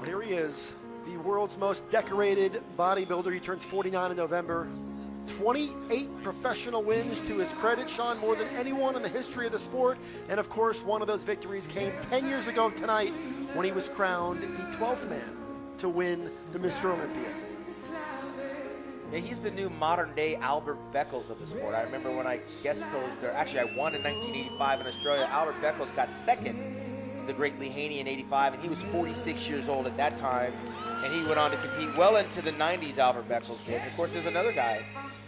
Well, here he is, the world's most decorated bodybuilder. He turns 49 in November. 28 professional wins to his credit, Sean, more than anyone in the history of the sport. And of course, one of those victories came 10 years ago tonight when he was crowned the 12th man to win the Mr. Olympia. Yeah, he's the new modern-day Albert Beckles of the sport. I remember when I guest posed there. Actually, I won in 1985 in Australia. Albert Beckles got second to the great Lee Haney in '85, and he was 46 years old at that time. And he went on to compete well into the 90s, Albert Beckles did. Of course, there's another guy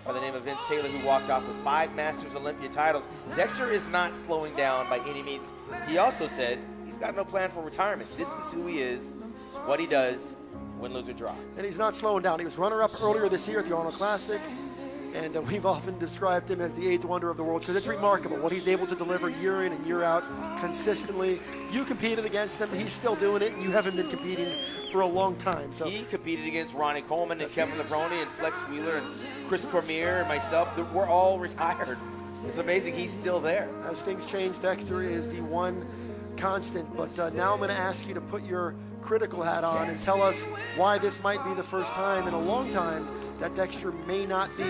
by the name of Vince Taylor who walked off with 5 Masters Olympia titles. Dexter is not slowing down by any means. He also said he's got no plan for retirement. This is who he is. It's what he does. Win, lose, or draw. And he's not slowing down. He was runner-up earlier this year at the Arnold Classic, and we've often described him as the 8th wonder of the world because it's remarkable what he's able to deliver year in and year out consistently. You competed against him. He's still doing it, and you haven't been competing for a long time. So he competed against Ronnie Coleman and Kevin Levrone and Flex Wheeler and Chris Cormier and myself. We're all retired. It's amazing he's still there. As things change, Dexter is the one constant. But now I'm going to ask you to put your critical hat on and tell us why this might be the first time in a long time that Dexter may not be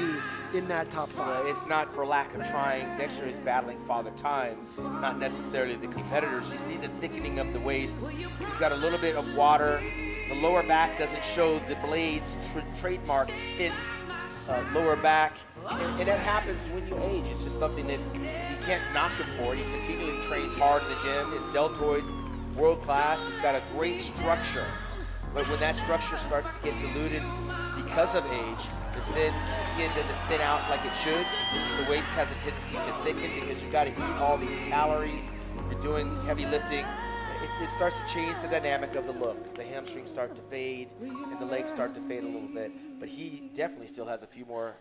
in that top 5. It's not for lack of trying. Dexter is battling Father Time, not necessarily the competitors. You see the thickening of the waist. He's got a little bit of water. The lower back doesn't show the blades trademark thin lower back. And that happens when you age. It's just something that you can't knock him for. He continually trains hard in the gym. His deltoids, world class. He's got a great structure. But when that structure starts to get diluted because of age, the skin doesn't thin out like it should. The waist has a tendency to thicken because you've got to eat all these calories. You're doing heavy lifting. It starts to change the dynamic of the look. The hamstrings start to fade and the legs start to fade a little bit. But he definitely still has a few more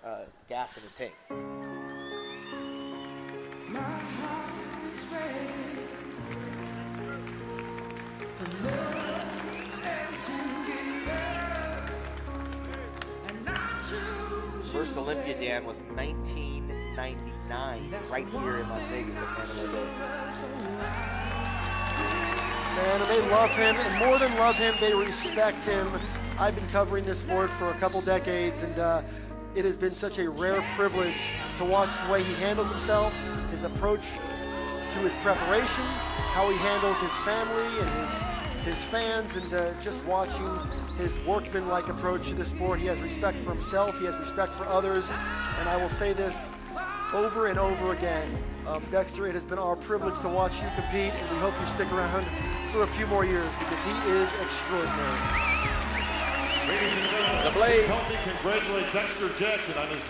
gas in his tank. First Olympia, Dan, was 1999, right here in Las Vegas at Mandalay Bay. And they love him, and more than love him, they respect him. I've been covering this sport for a couple decades, and it has been such a rare privilege to watch the way he handles himself, his approach to his preparation, how he handles his family and his fans, and just watching his workman-like approach to the sport. He has respect for himself, he has respect for others, and I will say this over and over again. Dexter, it has been our privilege to watch you compete, and we hope you stick around for a few more years because he is extraordinary. Ladies and gentlemen, the Blade. Help me congratulate Dexter Jackson on his